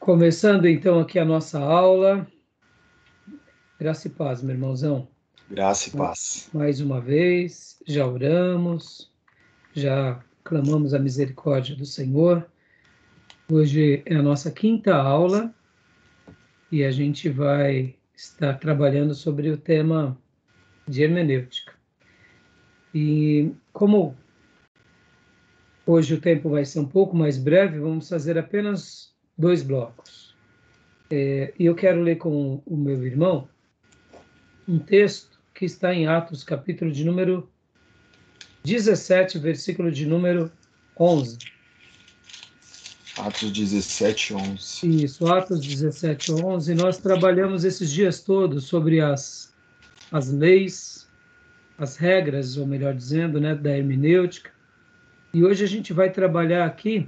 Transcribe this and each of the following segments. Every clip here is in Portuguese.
Começando então aqui a nossa aula. Graça e paz, meu irmãozão. Graça e paz. Mais uma vez, já oramos, já clamamos a misericórdia do Senhor. Hoje é a nossa quinta aula e a gente vai estar trabalhando sobre o tema de hermenêutica. E como hoje o tempo vai ser um pouco mais breve, vamos fazer apenas 2 blocos. E eu quero ler com o meu irmão um texto que está em Atos, capítulo de número 17, versículo de número 11. Atos 17, 11. Isso, Atos 17, 11. Nós trabalhamos esses dias todos sobre as leis, as regras, ou melhor dizendo, né, da hermenêutica. E hoje a gente vai trabalhar aqui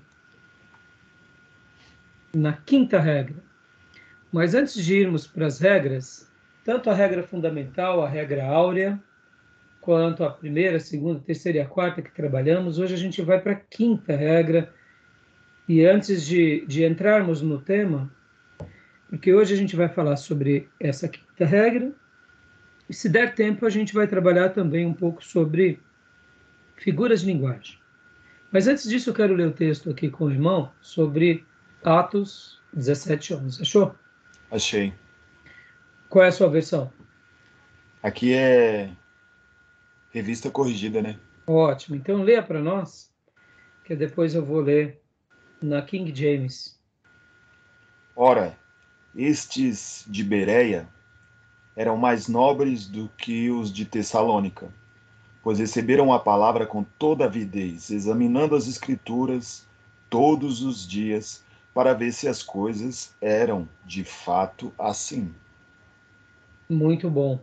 na quinta regra. Mas antes de irmos para as regras, tanto a regra fundamental, a regra áurea, quanto a primeira, a segunda, a terceira e a quarta que trabalhamos, hoje a gente vai para a quinta regra. E antes de entrarmos no tema, porque hoje a gente vai falar sobre essa quinta regra, e se der tempo a gente vai trabalhar também um pouco sobre figuras de linguagem. Mas antes disso eu quero ler o texto aqui com o irmão sobre Atos 17, 11. Achou? Achei. Qual é a sua versão? Aqui é revista corrigida, né? Ótimo. Então leia para nós, que depois eu vou ler na King James. Ora, estes de Bereia eram mais nobres do que os de Tessalônica, pois receberam a palavra com toda avidez, examinando as Escrituras todos os dias, para ver se as coisas eram de fato assim. Muito bom.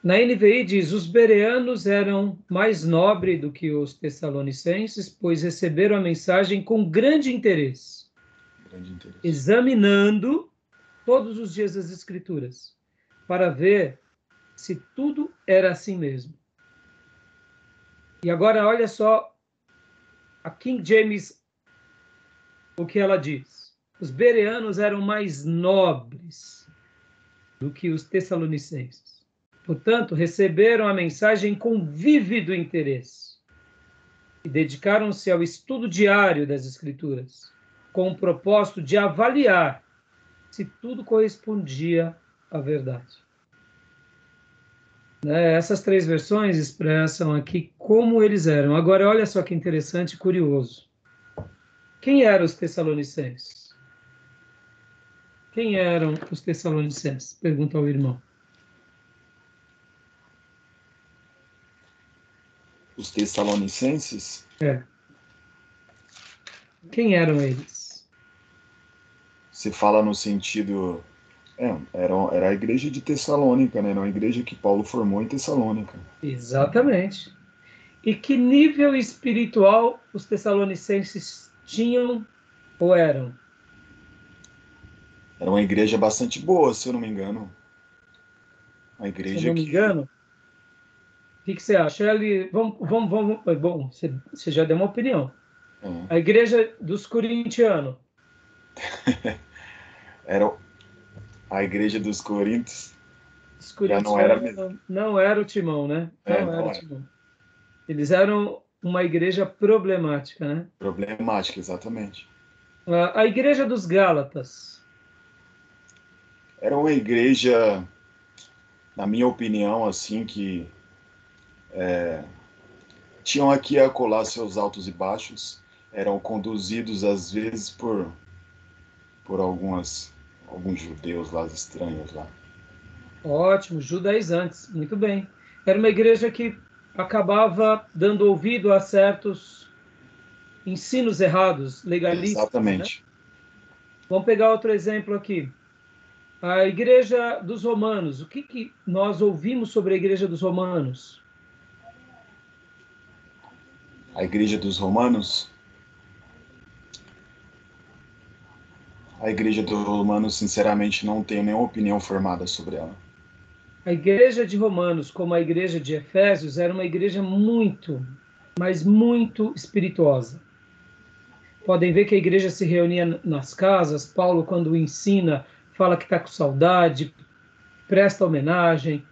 Na NVI diz, os bereanos eram mais nobres do que os tessalonicenses, pois receberam a mensagem com grande interesse, examinando todos os dias as Escrituras, para ver se tudo era assim mesmo. E agora olha só a King James, o que ela diz. Os bereanos eram mais nobres do que os tessalonicenses. Portanto, receberam a mensagem com vívido interesse e dedicaram-se ao estudo diário das Escrituras, com o propósito de avaliar se tudo correspondia à verdade. Essas 3 versões expressam aqui como eles eram. Agora, olha só que interessante e curioso. Quem eram os tessalonicenses? Quem eram os tessalonicenses? Pergunta ao irmão. Os Tessalonicenses? Quem eram eles? Se fala no sentido... Era a igreja de Tessalônica, né? Era uma igreja que Paulo formou em Tessalônica. Exatamente. E que nível espiritual os tessalonicenses tinham ou eram? Era uma igreja bastante boa, se eu não me engano. Uma igreja Se eu não me engano, o que você acha? Vamos. Bom, você já deu uma opinião. A igreja dos corintianos. Era a igreja dos Coríntios. Os corintianos não era o Timão, né? Não era o Timão. Eles eram uma igreja problemática, né? Problemática, exatamente. A igreja dos Gálatas. Era uma igreja, na minha opinião, assim, que tinham aqui a colar seus altos e baixos, eram conduzidos às vezes por alguns judeus lá estranhos lá. Ótimo, judaizantes, muito bem. Era uma igreja que acabava dando ouvido a certos ensinos errados, legalistas. Exatamente. Né? Vamos pegar outro exemplo aqui. A igreja dos romanos. O que nós ouvimos sobre a igreja dos romanos? A igreja dos romanos? A igreja dos romanos, sinceramente, não tenho nenhuma opinião formada sobre ela. A igreja de Romanos, como a igreja de Efésios, era uma igreja muito, mas muito espirituosa. Podem ver que a igreja se reunia nas casas. Paulo, quando ensina, fala que está com saudade, presta homenagem.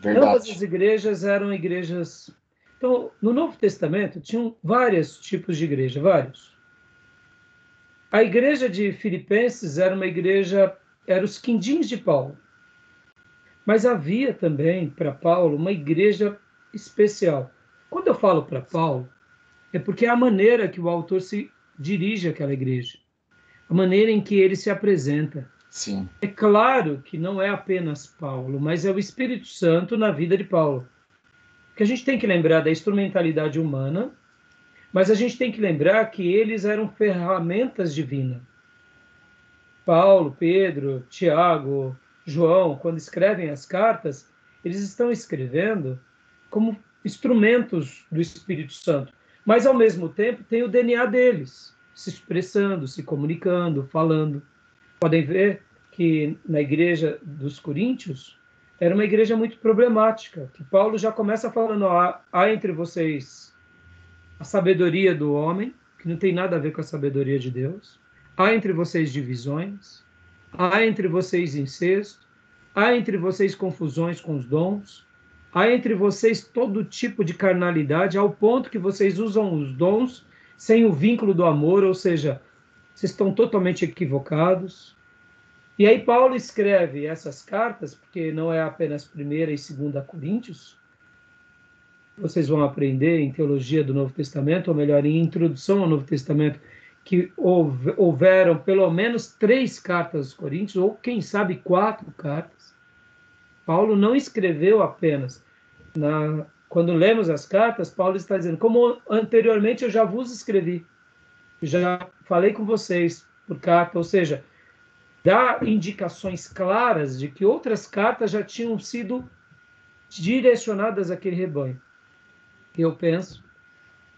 Ambas as Verdade. igrejas eram igrejas. Então, no Novo Testamento, tinham vários tipos de igreja, vários. A igreja de Filipenses era uma igreja, eram os quindins de Paulo. Mas havia também, para Paulo, uma igreja especial. Quando eu falo para Paulo, é porque é a maneira que o autor se dirige àquela igreja, a maneira em que ele se apresenta. Sim. É claro que não é apenas Paulo, mas é o Espírito Santo na vida de Paulo. Porque a gente tem que lembrar da instrumentalidade humana, mas a gente tem que lembrar que eles eram ferramentas divinas. Paulo, Pedro, Tiago, João, quando escrevem as cartas, eles estão escrevendo como instrumentos do Espírito Santo, mas ao mesmo tempo tem o DNA deles, se expressando, se comunicando, falando. Podem ver que na igreja dos Coríntios era uma igreja muito problemática, que Paulo já começa falando, ó, há entre vocês a sabedoria do homem, que não tem nada a ver com a sabedoria de Deus, há entre vocês divisões, há entre vocês incesto, há entre vocês confusões com os dons, há entre vocês todo tipo de carnalidade, ao ponto que vocês usam os dons sem o vínculo do amor, ou seja, vocês estão totalmente equivocados. E aí Paulo escreve essas cartas, porque não é apenas 1ª e 2ª Coríntios, vocês vão aprender em teologia do Novo Testamento, ou melhor, em introdução ao Novo Testamento, que houveram pelo menos 3 cartas aos Coríntios, ou quem sabe 4 cartas. Paulo não escreveu apenas. Quando lemos as cartas, Paulo está dizendo, como anteriormente eu já vos escrevi, já falei com vocês por carta, ou seja, dá indicações claras de que outras cartas já tinham sido direcionadas àquele rebanho. Eu penso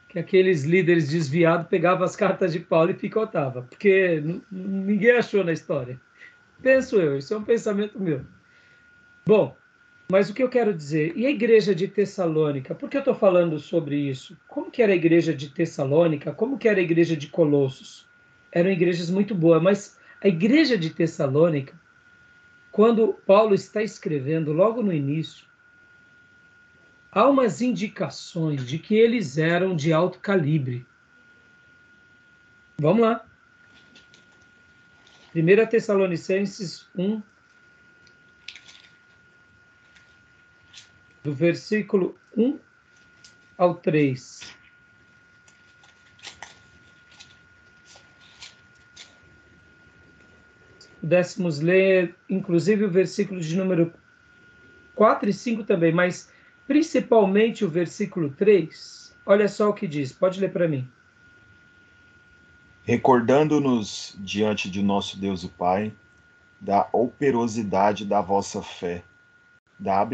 que aqueles líderes desviados pegavam as cartas de Paulo e picotavam, porque ninguém achou na história. Penso eu, isso é um pensamento meu. Bom, mas o que eu quero dizer, e a igreja de Tessalônica? Por que eu estou falando sobre isso? Como que era a igreja de Tessalônica? Como que era a igreja de Colossos? Eram igrejas muito boas, mas a igreja de Tessalônica, quando Paulo está escrevendo logo no início, há umas indicações de que eles eram de alto calibre. Vamos lá. 1 Tessalonicenses 1, do versículo 1 ao 3. Se pudéssemos ler, inclusive, o versículo de número 4 e 5 também, mas principalmente o versículo 3. Olha só o que diz, pode ler para mim. Recordando-nos diante de nosso Deus e Pai, da operosidade da vossa fé, da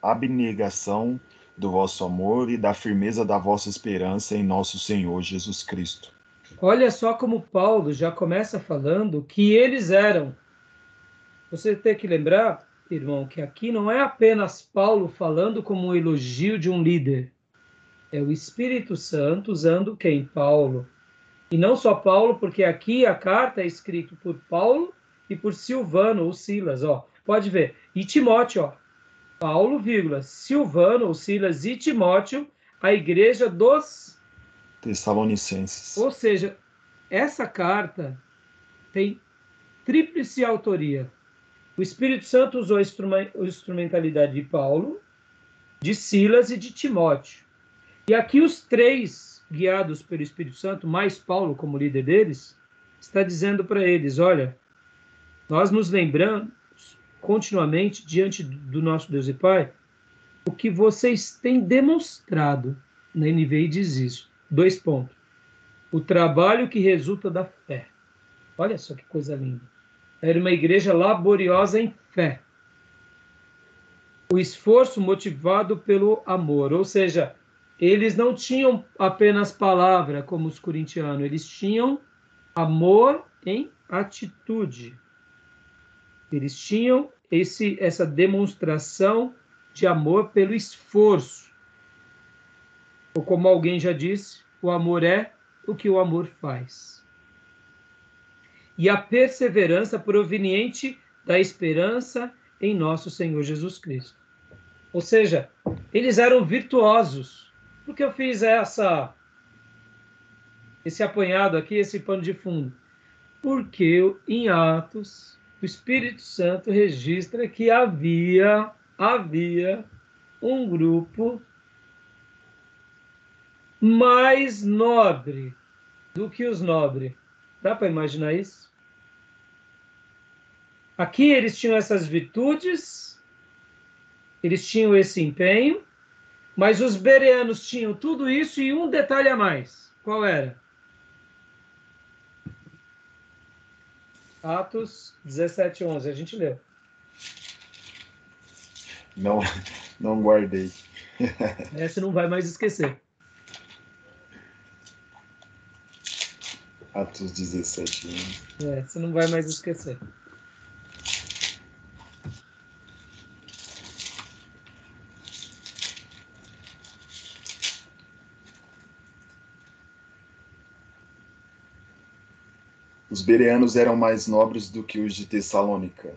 abnegação do vosso amor e da firmeza da vossa esperança em nosso Senhor Jesus Cristo. Olha só como Paulo já começa falando que eles eram. Você tem que lembrar, irmão, que aqui não é apenas Paulo falando como um elogio de um líder. É o Espírito Santo usando quem? Paulo. E não só Paulo, porque aqui a carta é escrita por Paulo e por Silvano ou Silas, ó. Pode ver. E Timóteo, ó. Paulo, vírgula, Silvano ou Silas e Timóteo, a igreja dos Tessalonicenses. Ou seja, essa carta tem tríplice autoria. O Espírito Santo usou a instrumentalidade de Paulo, de Silas e de Timóteo. E aqui os 3, guiados pelo Espírito Santo, mais Paulo como líder deles, está dizendo para eles, olha, nós nos lembramos continuamente, diante do nosso Deus e Pai, o que vocês têm demonstrado. Na NVI diz isso. 2 pontos. O trabalho que resulta da fé. Olha só que coisa linda. Era uma igreja laboriosa em fé. O esforço motivado pelo amor. Ou seja, eles não tinham apenas palavra, como os corintianos. Eles tinham amor em atitude. Eles tinham essa demonstração de amor pelo esforço. Ou como alguém já disse, o amor é o que o amor faz. e a perseverança proveniente da esperança em nosso Senhor Jesus Cristo. Ou seja, eles eram virtuosos. Por que eu fiz esse apanhado aqui, esse pano de fundo? Porque em Atos, o Espírito Santo registra que havia um grupo mais nobre do que os nobres. Dá para imaginar isso? Aqui eles tinham essas virtudes, eles tinham esse empenho, mas os bereanos tinham tudo isso e um detalhe a mais. Qual era? Atos 17:11. A gente leu. Não guardei. Essa não vai mais esquecer. Atos 17. Você não vai mais esquecer. Os bereanos eram mais nobres do que os de Tessalônica,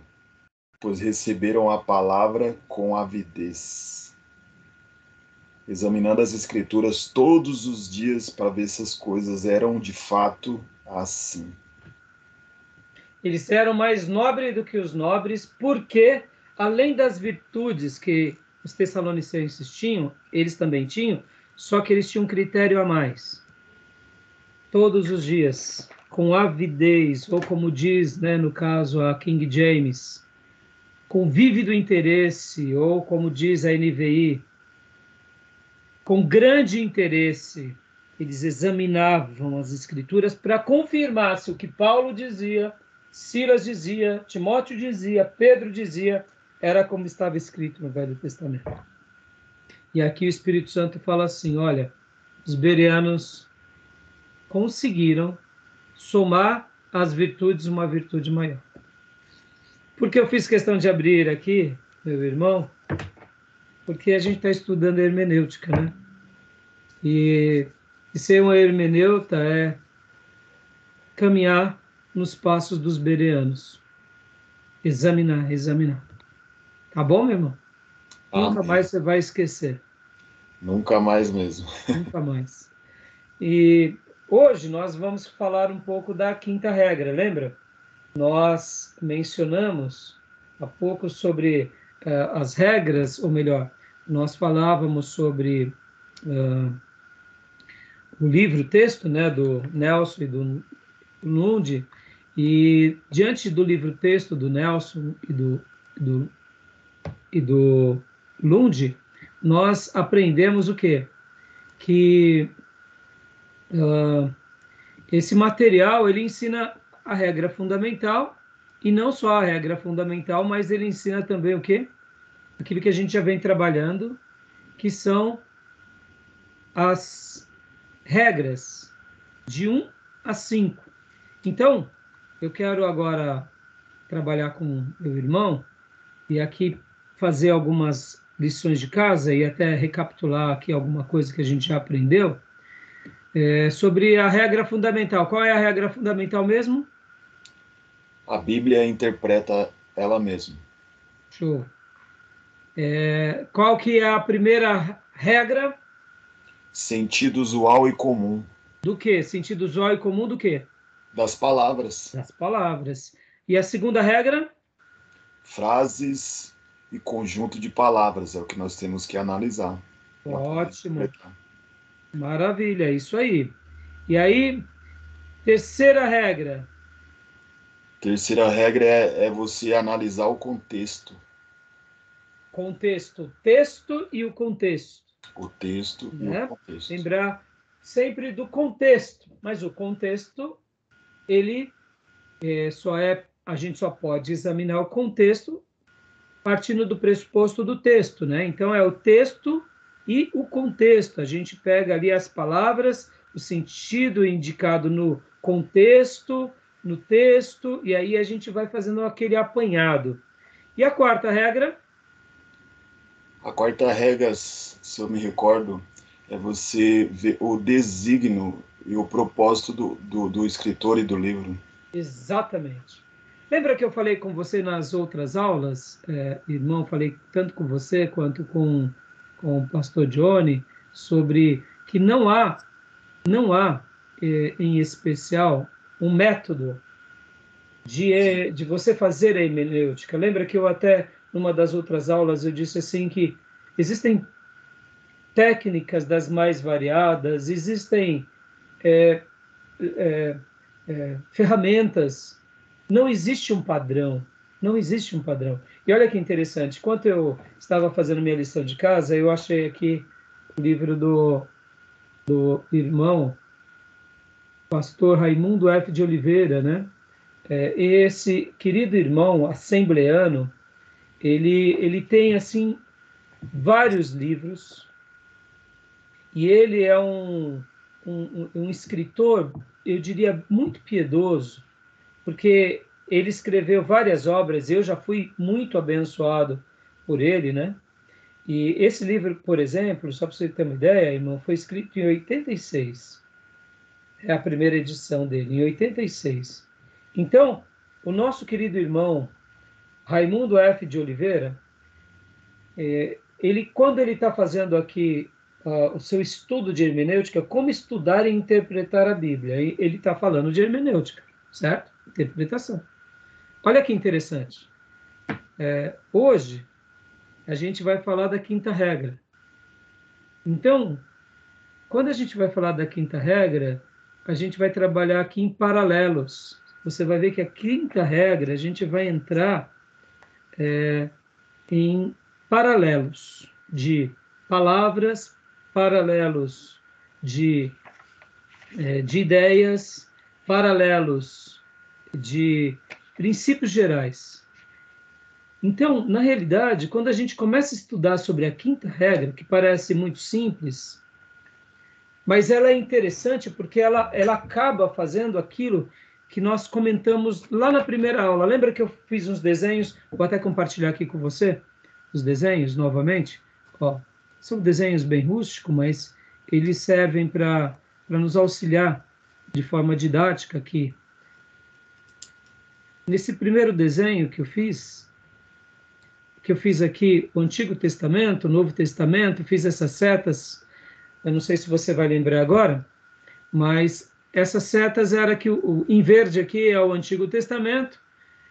pois receberam a palavra com avidez, examinando as escrituras todos os dias para ver se as coisas eram de fato assim. Eles eram mais nobres do que os nobres, porque, além das virtudes que os tessalonicenses tinham, eles também tinham, só que eles tinham um critério a mais. Todos os dias, com avidez, ou como diz, né, no caso, a King James, com vívido interesse, ou como diz a NVI, com grande interesse, eles examinavam as escrituras para confirmar se o que Paulo dizia, Silas dizia, Timóteo dizia, Pedro dizia, era como estava escrito no Velho Testamento. E aqui o Espírito Santo fala assim, olha, os bereanos conseguiram somar às virtudes uma virtude maior. Por que eu fiz questão de abrir aqui, meu irmão? Porque a gente está estudando hermenêutica, né? E ser um hermeneuta é caminhar nos passos dos bereanos. Examinar. Tá bom, meu irmão? Amém. Nunca mais você vai esquecer. Nunca mais mesmo. Nunca mais. E hoje nós vamos falar um pouco da quinta regra, lembra? Nós mencionamos há pouco sobre as regras, ou melhor, nós falávamos sobre o livro, o texto, né, do Nelson e do Lund, e diante do livro-texto do Nelson e do Lund, nós aprendemos o quê? Que esse material, ele ensina a regra fundamental, e não só a regra fundamental, mas ele ensina também o quê? Aquilo que a gente já vem trabalhando, que são as regras de 1 a 5. Então, eu quero agora trabalhar com meu irmão e aqui fazer algumas lições de casa e até recapitular aqui alguma coisa que a gente já aprendeu sobre a regra fundamental. Qual é a regra fundamental mesmo? A Bíblia interpreta ela mesma. Show. Qual que é a primeira regra? Sentido usual e comum. Do quê? Sentido usual e comum do quê? Das palavras. Das palavras. E a segunda regra? Frases e conjunto de palavras, é o que nós temos que analisar. Ótimo. Maravilha, isso aí. E aí, terceira regra. Terceira regra é você analisar o contexto. Contexto, texto e o contexto. O texto né? E o contexto. Lembrar sempre do contexto, mas o contexto, ele a gente só pode examinar o contexto partindo do pressuposto do texto, né? Então é o texto e o contexto. A gente pega ali as palavras, o sentido indicado no contexto, no texto, e aí a gente vai fazendo aquele apanhado. E a quarta regra? A quarta regra, se eu me recordo, é você ver o desígnio e o propósito do escritor e do livro. Exatamente. Lembra que eu falei com você nas outras aulas, irmão, falei tanto com você quanto com o pastor Johnny, sobre que não há, em especial, um método de você fazer a hermenêutica. Lembra que eu até, numa das outras aulas, eu disse assim que existem técnicas das mais variadas, existem ferramentas, não existe um padrão, não existe um padrão. E olha que interessante, enquanto eu estava fazendo minha lição de casa, eu achei aqui o livro do irmão pastor Raimundo F. de Oliveira, né? Esse querido irmão assembleano, ele tem, assim, vários livros, e ele é um escritor, eu diria, muito piedoso, porque ele escreveu várias obras, eu já fui muito abençoado por ele, né? E esse livro, por exemplo, só para você ter uma ideia, irmão, foi escrito em 86. É a primeira edição dele, em 86. Então, o nosso querido irmão Raimundo F. de Oliveira, quando ele está fazendo aqui o seu estudo de hermenêutica, como estudar e interpretar a Bíblia, ele está falando de hermenêutica, certo? Interpretação. Olha que interessante. Hoje, a gente vai falar da quinta regra. Então, quando a gente vai falar da quinta regra, a gente vai trabalhar aqui em paralelos. Você vai ver que a quinta regra, a gente vai entrar em paralelos de palavras, paralelos de ideias, paralelos de princípios gerais. Então, na realidade, quando a gente começa a estudar sobre a quinta regra, que parece muito simples, mas ela é interessante porque ela acaba fazendo aquilo que nós comentamos lá na primeira aula. Lembra que eu fiz uns desenhos? Vou até compartilhar aqui com você os desenhos novamente. Ó, são desenhos bem rústicos, mas eles servem para nos auxiliar de forma didática aqui. Nesse primeiro desenho que eu fiz aqui o Antigo Testamento, o Novo Testamento, fiz essas setas. Eu não sei se você vai lembrar agora, mas essas setas era que em verde aqui é o Antigo Testamento,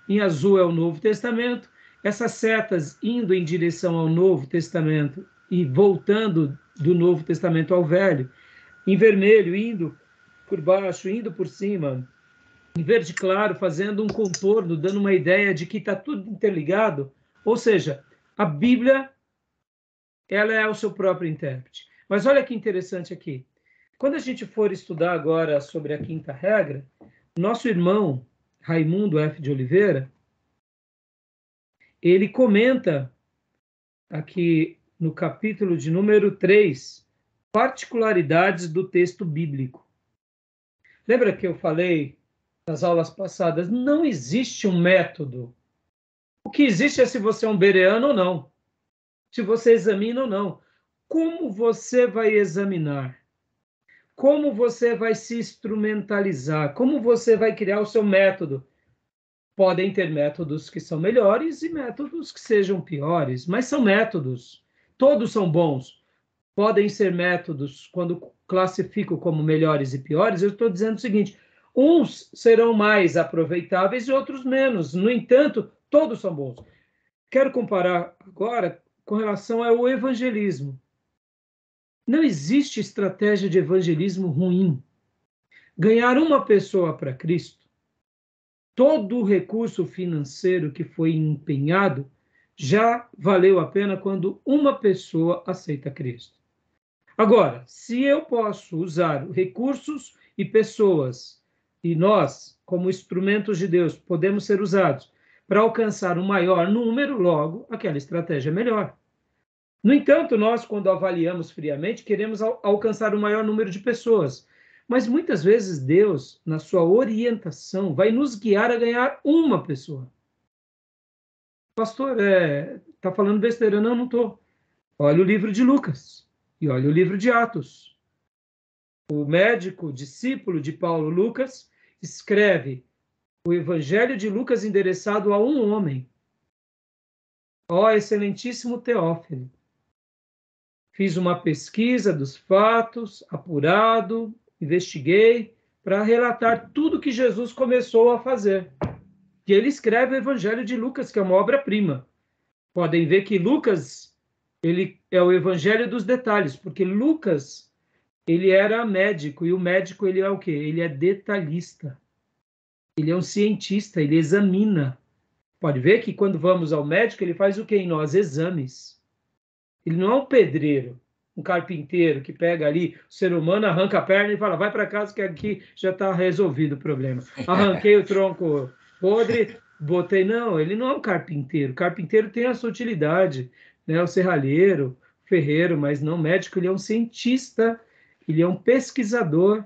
em azul é o Novo Testamento. Essas setas indo em direção ao Novo Testamento e voltando do Novo Testamento ao Velho, em vermelho indo por baixo, indo por cima, em verde claro fazendo um contorno, dando uma ideia de que está tudo interligado. Ou seja, a Bíblia, ela é o seu próprio intérprete. Mas olha que interessante aqui. Quando a gente for estudar agora sobre a quinta regra, nosso irmão Raimundo F. de Oliveira, ele comenta aqui no capítulo de número 3, particularidades do texto bíblico. Lembra que eu falei nas aulas passadas? Não existe um método. O que existe é se você é um bereano ou não. Se você examina ou não. Como você vai examinar? Como você vai se instrumentalizar? Como você vai criar o seu método? Podem ter métodos que são melhores e métodos que sejam piores, mas são métodos. Todos são bons. Podem ser métodos, quando classifico como melhores e piores, eu estou dizendo o seguinte: uns serão mais aproveitáveis e outros menos. No entanto, todos são bons. Quero comparar agora com relação ao evangelismo. Não existe estratégia de evangelismo ruim. Ganhar uma pessoa para Cristo, todo o recurso financeiro que foi empenhado já valeu a pena quando uma pessoa aceita Cristo. Agora, se eu posso usar recursos e pessoas, e nós, como instrumentos de Deus, podemos ser usados para alcançar um maior número, logo, aquela estratégia é melhor. No entanto, nós, quando avaliamos friamente, queremos alcançar o maior número de pessoas. Mas muitas vezes Deus, na sua orientação, vai nos guiar a ganhar uma pessoa. Pastor, está falando besteira? Não, não estou. Olha o livro de Lucas e olha o livro de Atos. O médico, discípulo de Paulo, Lucas, escreve o Evangelho de Lucas endereçado a um homem. Ó excelentíssimo Teófilo, fiz uma pesquisa dos fatos, apurado, investiguei, para relatar tudo que Jesus começou a fazer. E ele escreve o Evangelho de Lucas, que é uma obra-prima. Podem ver que Lucas, ele é o Evangelho dos detalhes, porque Lucas, ele era médico, e o médico, ele é o quê? Ele é detalhista. Ele é um cientista, ele examina. Pode ver que quando vamos ao médico, ele faz o quê em nós? Exames. Ele não é um pedreiro, um carpinteiro que pega ali o ser humano, arranca a perna e fala, vai para casa que aqui já está resolvido o problema. Arranquei o tronco podre, botei... Não, ele não é um carpinteiro. O carpinteiro tem a sua utilidade, né? O serralheiro, o ferreiro, mas não médico. Ele é um cientista, ele é um pesquisador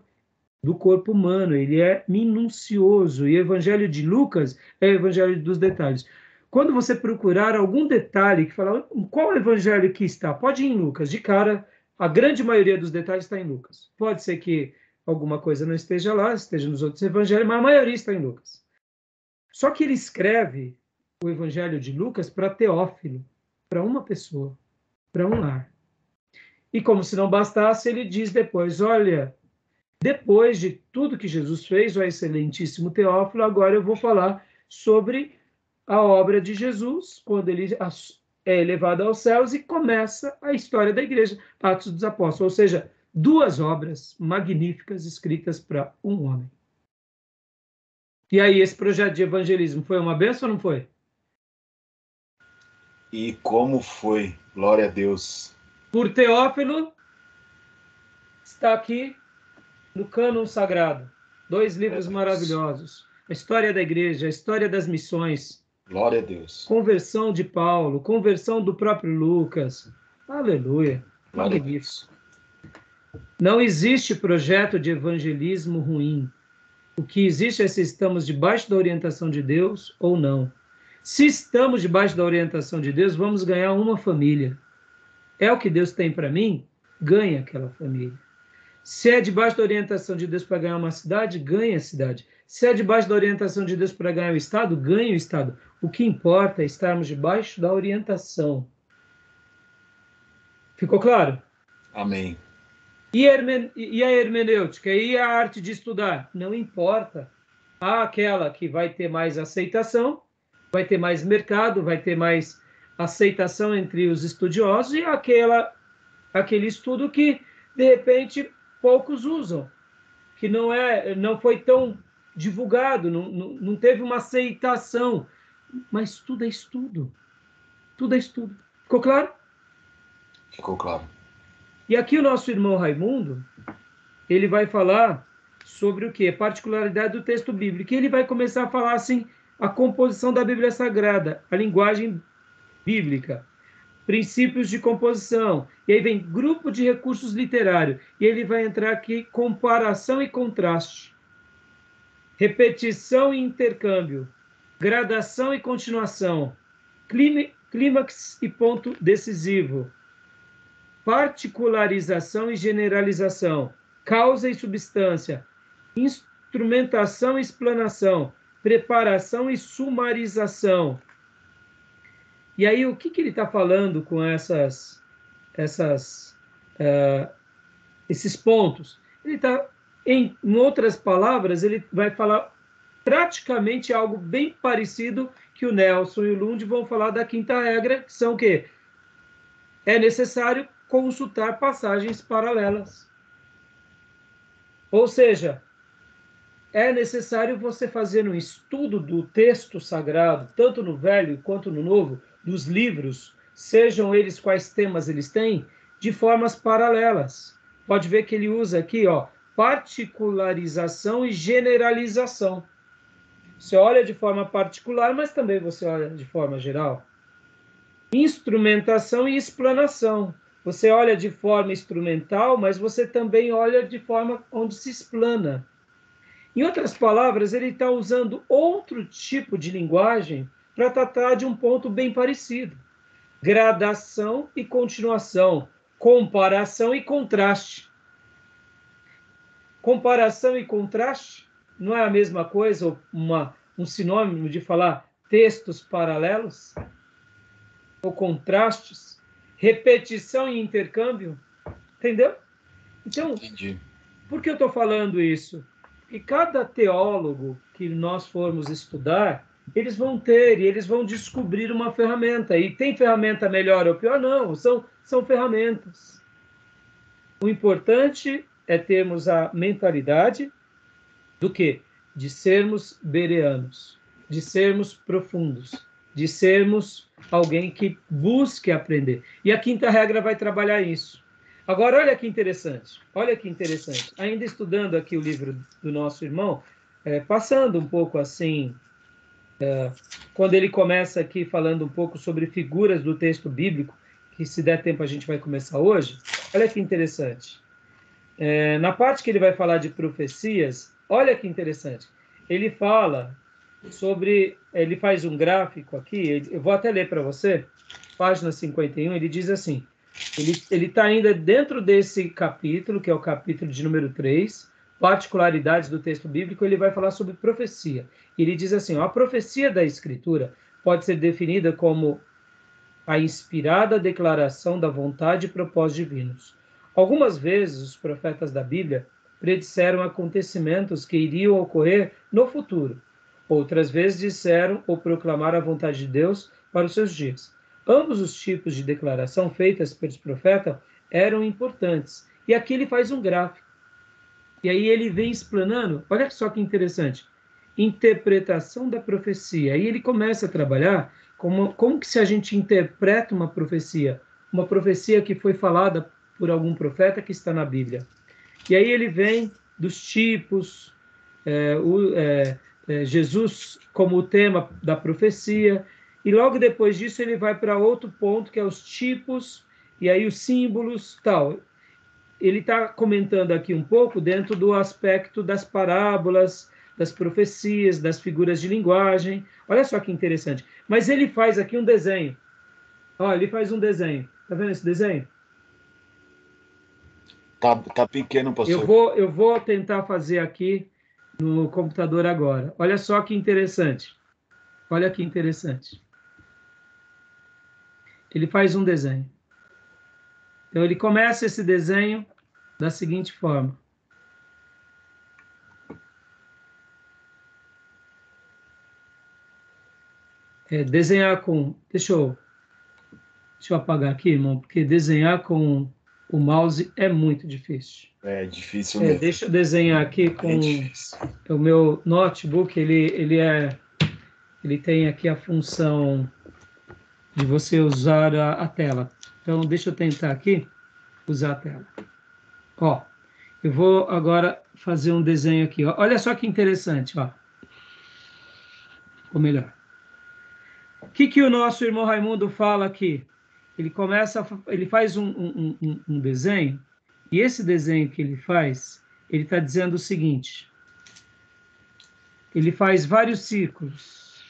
do corpo humano, ele é minucioso. E o Evangelho de Lucas é o Evangelho dos detalhes. Quando você procurar algum detalhe que fala qual evangelho que está, pode ir em Lucas. De cara, a grande maioria dos detalhes está em Lucas. Pode ser que alguma coisa não esteja lá, esteja nos outros evangelhos, mas a maioria está em Lucas. Só que ele escreve o Evangelho de Lucas para Teófilo, para uma pessoa, para um lar. E como se não bastasse, ele diz depois, olha, depois de tudo que Jesus fez, o excelentíssimo Teófilo, agora eu vou falar sobre a obra de Jesus, quando ele é elevado aos céus e começa a história da igreja, Atos dos Apóstolos. Ou seja, duas obras magníficas escritas para um homem. E aí, esse projeto de evangelismo foi uma bênção ou não foi? E como foi? Glória a Deus. Por Teófilo, está aqui no cânon sagrado. 2 livros maravilhosos. A história da igreja, a história das missões. Glória a Deus. Conversão de Paulo, conversão do próprio Lucas. Aleluia. Magnífico. Não existe projeto de evangelismo ruim. O que existe é se estamos debaixo da orientação de Deus ou não. Se estamos debaixo da orientação de Deus, vamos ganhar uma família. É o que Deus tem para mim? Ganha aquela família. Se é debaixo da orientação de Deus para ganhar uma cidade, ganha a cidade. Se é debaixo da orientação de Deus para ganhar o Estado, ganha o Estado. O que importa é estarmos debaixo da orientação. Ficou claro? Amém. E a hermenêutica? E a arte de estudar? Não importa. Há aquela que vai ter mais aceitação, vai ter mais mercado, vai ter mais aceitação entre os estudiosos, e aquele estudo que, de repente, poucos usam, que não foi tão divulgado, não teve uma aceitação. Mas tudo é estudo. Tudo é estudo. Ficou claro? Ficou claro. E aqui o nosso irmão Raimundo, ele vai falar sobre o quê? Particularidade do texto bíblico. E ele vai começar a falar assim, a composição da Bíblia Sagrada, a linguagem bíblica, princípios de composição, e aí vem grupo de recursos literários, e ele vai entrar aqui comparação e contraste, repetição e intercâmbio, gradação e continuação, clímax e ponto decisivo, particularização e generalização, causa e substância, instrumentação e explanação, preparação e sumarização. E aí, o que ele está falando com esses pontos? Ele está, em outras palavras, ele vai falar praticamente algo bem parecido que o Nelson e o Lund vão falar da quinta regra, que são o quê? É necessário consultar passagens paralelas. Ou seja, é necessário você fazer um estudo do texto sagrado, tanto no Velho quanto no Novo, dos livros, sejam eles quais temas eles têm, de formas paralelas. Pode ver que ele usa aqui, particularização e generalização. Você olha de forma particular, mas também você olha de forma geral. Instrumentação e explanação. Você olha de forma instrumental, mas você também olha de forma onde se explana. Em outras palavras, ele está usando outro tipo de linguagem para tratar de um ponto bem parecido. Gradação e continuação, comparação e contraste. Comparação e contraste não é a mesma coisa, uma um sinônimo de falar textos paralelos? Ou contrastes? Repetição e intercâmbio? Entendeu? Então, Entendi. por que eu estou falando isso? Porque cada teólogo que nós formos estudar, eles vão ter e eles vão descobrir uma ferramenta. E tem ferramenta melhor ou pior? Não, são ferramentas. O importante é termos a mentalidade do quê? De sermos bereanos, de sermos profundos, de sermos alguém que busque aprender. E a quinta regra vai trabalhar isso. Agora, olha que interessante, ainda estudando aqui o livro do nosso irmão, passando um pouco assim, quando ele começa aqui falando um pouco sobre figuras do texto bíblico, que se der tempo a gente vai começar hoje, olha que interessante. Na parte que ele vai falar de profecias, olha que interessante, ele fala sobre, ele faz um gráfico aqui, eu vou até ler para você, página 51, ele diz assim, ele está ainda dentro desse capítulo, que é o capítulo de número 3, particularidades do texto bíblico, ele vai falar sobre profecia. Ele diz assim, ó, a profecia da Escritura pode ser definida como a inspirada declaração da vontade e propósitos divinos. Algumas vezes, os profetas da Bíblia predisseram acontecimentos que iriam ocorrer no futuro. Outras vezes disseram ou proclamaram a vontade de Deus para os seus dias. Ambos os tipos de declaração feitas pelos profetas eram importantes. E aqui ele faz um gráfico. E aí ele vem explanando, olha só que interessante, interpretação da profecia. Aí ele começa a trabalhar como que se a gente interpreta uma profecia que foi falada por algum profeta que está na Bíblia. E aí ele vem dos tipos, Jesus como o tema da profecia, e logo depois disso ele vai para outro ponto, que é os tipos, e aí os símbolos, tal. Ele está comentando aqui um pouco dentro do aspecto das parábolas, das profecias, das figuras de linguagem. Olha só que interessante. Mas ele faz aqui um desenho. Ó, ele faz um desenho. Tá vendo esse desenho? Tá pequeno, pastor. Eu vou tentar fazer aqui no computador agora. Olha só que interessante. Olha que interessante. Ele faz um desenho. Então, ele começa esse desenho da seguinte forma. Desenhar com... Deixa eu apagar aqui, irmão, porque desenhar com o mouse é muito difícil. É difícil mesmo. Deixa eu desenhar aqui com o meu notebook, ele tem aqui a função de você usar a tela. Então, deixa eu tentar aqui usar a tela. Ó, eu vou agora fazer um desenho aqui. Ó. Olha só que interessante, ó. Ou melhor. O que o nosso irmão Raimundo fala aqui? Ele faz um desenho, e esse desenho que ele faz, ele está dizendo o seguinte, ele faz vários círculos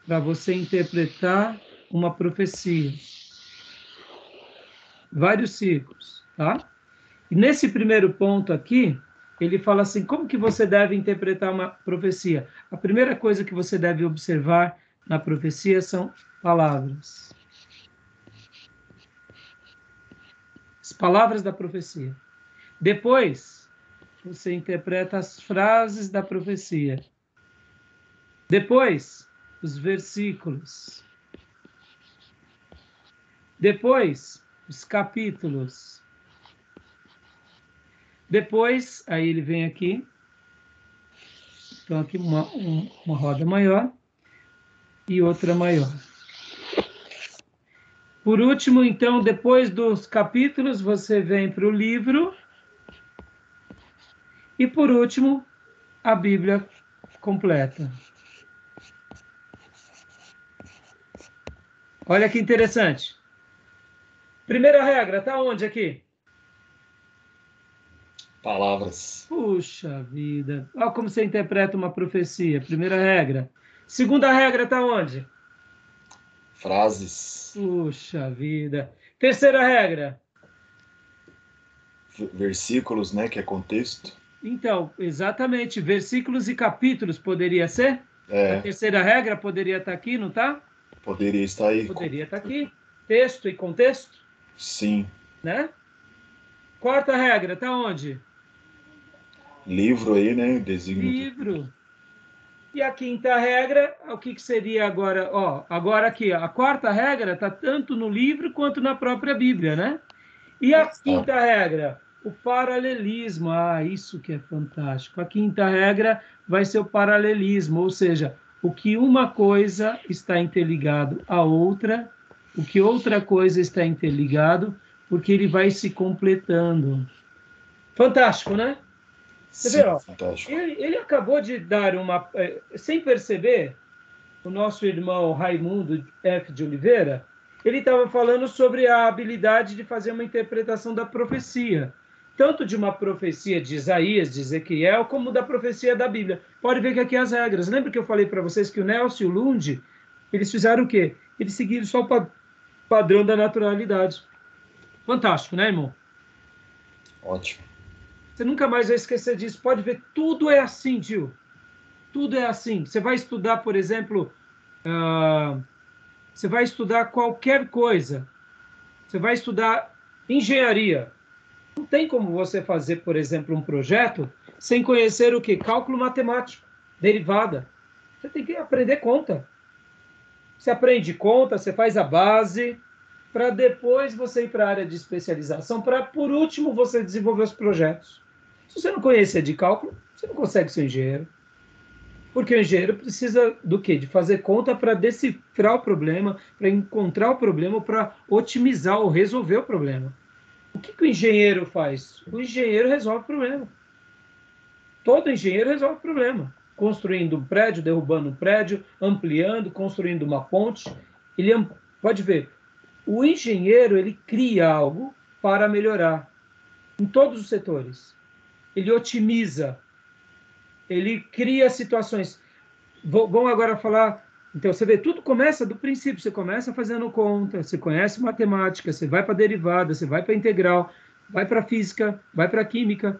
para você interpretar uma profecia. Vários círculos, tá? E nesse primeiro ponto aqui, ele fala assim, como que você deve interpretar uma profecia? A primeira coisa que você deve observar na profecia são palavras. As palavras da profecia. Depois, você interpreta as frases da profecia. Depois, os versículos. Depois, os capítulos. Depois, aí ele vem aqui. Então, aqui uma roda maior e outra maior. Por último, então, depois dos capítulos, você vem para o livro. E, por último, a Bíblia completa. Olha que interessante. Primeira regra, tá onde aqui? Palavras. Puxa vida. Olha como você interpreta uma profecia. Primeira regra. Segunda regra, tá onde? Frases. Puxa vida. Terceira regra. Versículos, né? Que é contexto. Então, exatamente, versículos e capítulos poderia ser? A terceira regra poderia estar aqui, não está? Poderia estar aí. Poderia estar aqui. Texto e contexto? Sim. Né? Quarta regra, está onde? Livro aí, né? Designo. Livro. E a quinta regra, o que seria agora? Ó, agora aqui, a quarta regra está tanto no livro quanto na própria Bíblia, né? E a quinta regra, o paralelismo. Ah, isso que é fantástico. A quinta regra vai ser o paralelismo, ou seja, o que uma coisa está interligado à outra, o que outra coisa está interligado, porque ele vai se completando. Fantástico, né? Você Sim, vê, ó, fantástico. ele acabou de dar uma... sem perceber, o nosso irmão Raimundo F. de Oliveira, ele estava falando sobre a habilidade de fazer uma interpretação da profecia, tanto de uma profecia de Isaías, de Ezequiel, como da profecia da Bíblia. Pode ver que aqui as regras. Lembra que eu falei para vocês que o Nelson e o Lund, eles fizeram o quê? Eles seguiram só o padrão da naturalidade. Fantástico, né, irmão? Ótimo. Você nunca mais vai esquecer disso. Pode ver, tudo é assim, tio. Tudo é assim. Você vai estudar, por exemplo, você vai estudar qualquer coisa. Você vai estudar engenharia. Não tem como você fazer, por exemplo, um projeto sem conhecer o quê? Cálculo matemático, derivada. Você tem que aprender conta. Você aprende conta, você faz a base, para depois você ir para a área de especialização, para, por último, você desenvolver os projetos. Se você não conhecer de cálculo, você não consegue ser engenheiro. Porque o engenheiro precisa do quê? De fazer conta para decifrar o problema, para encontrar o problema, para otimizar ou resolver o problema. O que o engenheiro faz? O engenheiro resolve o problema. Todo engenheiro resolve o problema. Construindo um prédio, derrubando um prédio, ampliando, construindo uma ponte. Ele pode ver, o engenheiro ele cria algo para melhorar em todos os setores. Ele otimiza, ele cria situações. Vamos agora falar. Então, você vê, tudo começa do princípio. Você começa fazendo conta, você conhece matemática, você vai para derivada, você vai para integral, vai para física, vai para química.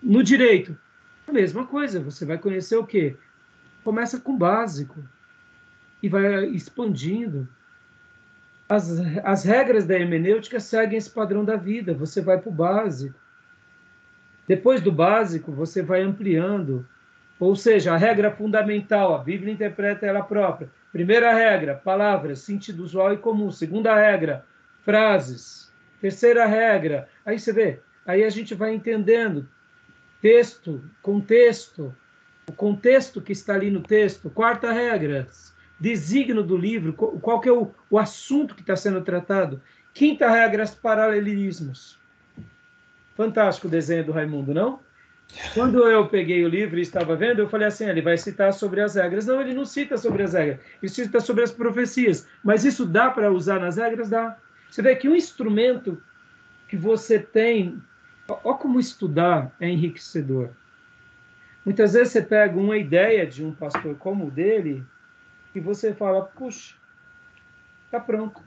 No direito, a mesma coisa. Você vai conhecer o quê? Começa com o básico e vai expandindo. As regras da hermenêutica seguem esse padrão da vida. Você vai para o básico. Depois do básico, você vai ampliando. Ou seja, a regra fundamental, a Bíblia interpreta ela própria. Primeira regra, palavras, sentido usual e comum. Segunda regra, frases. Terceira regra, aí você vê, aí a gente vai entendendo texto, contexto, o contexto que está ali no texto. Quarta regra, designo do livro, qual que é o assunto que está sendo tratado. Quinta regra, os paralelismos. Fantástico o desenho do Raimundo, não? Quando eu peguei o livro e estava vendo, eu falei assim, ele vai citar sobre as regras. Não, ele não cita sobre as regras, ele cita sobre as profecias. Mas isso dá para usar nas regras? Dá. Você vê que um instrumento que você tem... Olha como estudar é enriquecedor. Muitas vezes você pega uma ideia de um pastor como o dele e você fala, puxa, está pronto.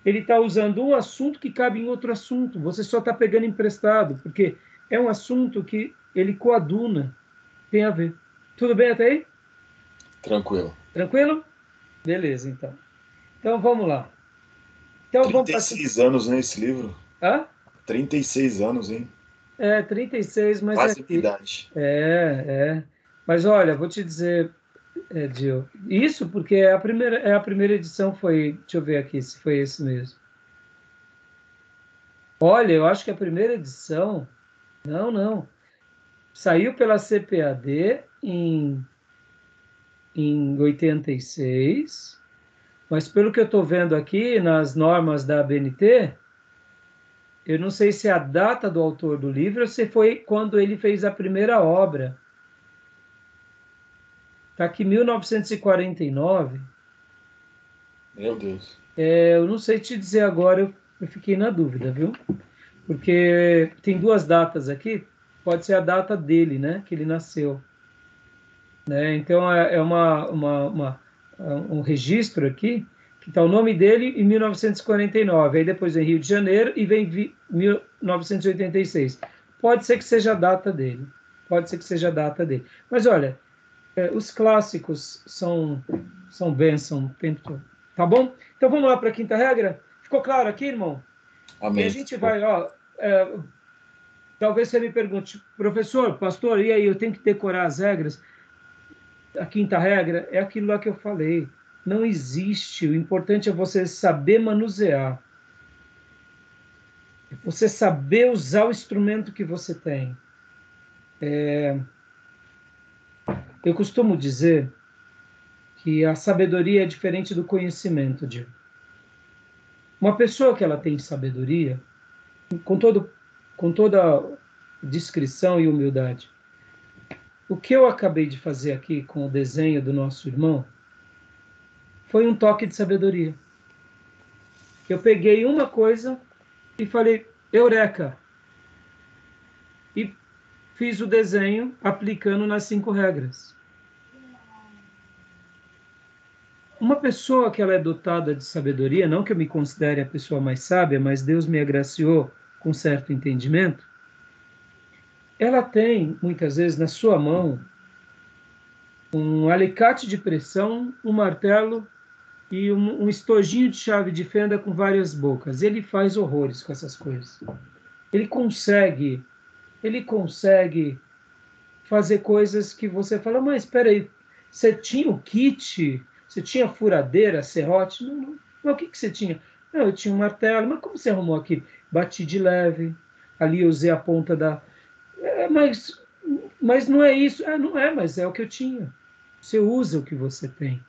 Ele está usando um assunto que cabe em outro assunto. Você só está pegando emprestado, porque é um assunto que ele coaduna, tem a ver. Tudo bem até aí? Tranquilo. Tranquilo? Beleza, então. Então, vamos lá. Então, 36 anos, né, esse livro? Hã? 36 anos, hein? 36, mas quase aqui... idade. Mas, olha, vou te dizer, Dio, isso porque a primeira edição foi... Deixa eu ver aqui se foi esse mesmo. Olha, eu acho que a primeira edição... Não. Saiu pela CPAD em 86, mas pelo que eu estou vendo aqui nas normas da ABNT, eu não sei se é a data do autor do livro ou se foi quando ele fez a primeira obra. Está aqui 1949. Meu Deus. Eu não sei te dizer agora, eu fiquei na dúvida, viu? Porque tem duas datas aqui, pode ser a data dele, né? Que ele nasceu. Né? Então, é um registro aqui, que está o nome dele em 1949, aí depois em Rio de Janeiro e vem 1986. Pode ser que seja a data dele. pode ser que seja a data dele. Mas olha, os clássicos são bênção o tempo todo. Tá bom? Então vamos lá para a quinta regra? Ficou claro aqui, irmão? Amém. E a gente vai, talvez você me pergunte, professor, pastor, e aí, eu tenho que decorar as regras? A quinta regra é aquilo lá que eu falei. Não existe. O importante é você saber manusear. Você saber usar o instrumento que você tem. Eu costumo dizer que a sabedoria é diferente do conhecimento, Diego. Uma pessoa que ela tem sabedoria, com toda discrição e humildade, o que eu acabei de fazer aqui com o desenho do nosso irmão foi um toque de sabedoria. Eu peguei uma coisa e falei, eureka! E fiz o desenho aplicando nas 5 regras. Uma pessoa que ela é dotada de sabedoria, não que eu me considere a pessoa mais sábia, mas Deus me agraciou com certo entendimento, ela tem, muitas vezes, na sua mão, um alicate de pressão, um martelo e um estojinho de chave de fenda com várias bocas. Ele faz horrores com essas coisas. Ele consegue fazer coisas que você fala, mas espera aí, você tinha o kit, você tinha furadeira, serrote? Não. Mas o que você tinha? Não, eu tinha um martelo, mas como você arrumou aqui? Bati de leve, ali eu usei a ponta da... mas não é isso. Não é, mas é o que eu tinha. Você usa o que você tem.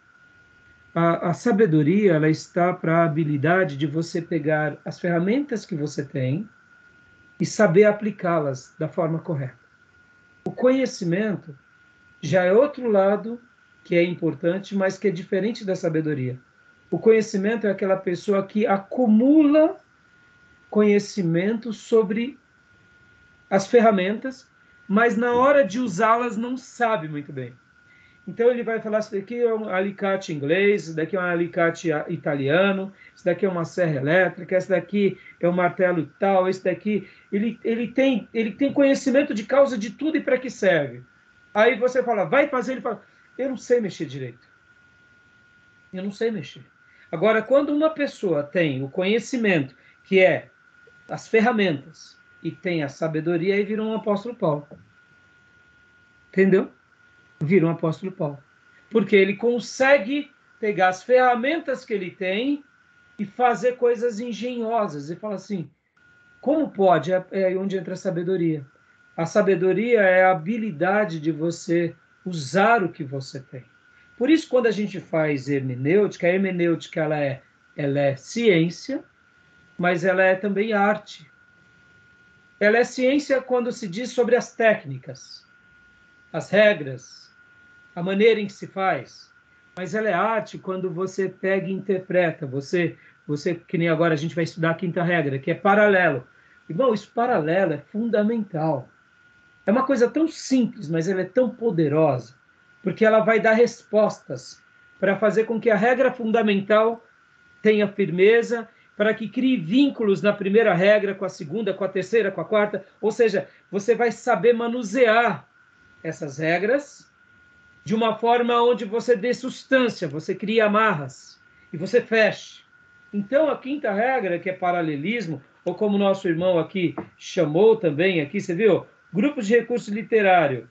A sabedoria, ela está para a habilidade de você pegar as ferramentas que você tem e saber aplicá-las da forma correta. O conhecimento já é outro lado que é importante, mas que é diferente da sabedoria. O conhecimento é aquela pessoa que acumula conhecimento sobre as ferramentas, mas na hora de usá-las não sabe muito bem. Então ele vai falar, isso daqui é um alicate inglês, isso daqui é um alicate italiano, isso daqui é uma serra elétrica, esse daqui é um martelo e tal, esse daqui... Ele tem conhecimento de causa de tudo e para que serve. Aí você fala, vai fazer, ele fala, eu não sei mexer direito. Eu não sei mexer. Agora, quando uma pessoa tem o conhecimento, que é as ferramentas, e tem a sabedoria, aí vira um apóstolo Paulo. Entendeu? Vira um apóstolo Paulo. Porque ele consegue pegar as ferramentas que ele tem e fazer coisas engenhosas. E fala assim, como pode? É aí onde entra a sabedoria. A sabedoria é a habilidade de você usar o que você tem. Por isso, quando a gente faz hermenêutica, a hermenêutica ela é ciência, mas ela é também arte. Ela é ciência quando se diz sobre as técnicas, as regras, a maneira em que se faz. Mas ela é arte quando você pega e interpreta. Você, que nem agora a gente vai estudar a quinta regra, que é paralelo. Irmão, isso paralelo é fundamental. É uma coisa tão simples, mas ela é tão poderosa, porque ela vai dar respostas para fazer com que a regra fundamental tenha firmeza, para que crie vínculos na primeira regra com a segunda, com a terceira, com a quarta. Ou seja, você vai saber manusear essas regras de uma forma onde você dê substância, você cria amarras e você feche. Então, a quinta regra, que é paralelismo, ou como nosso irmão aqui chamou também, aqui, você viu? Grupos de recurso literário.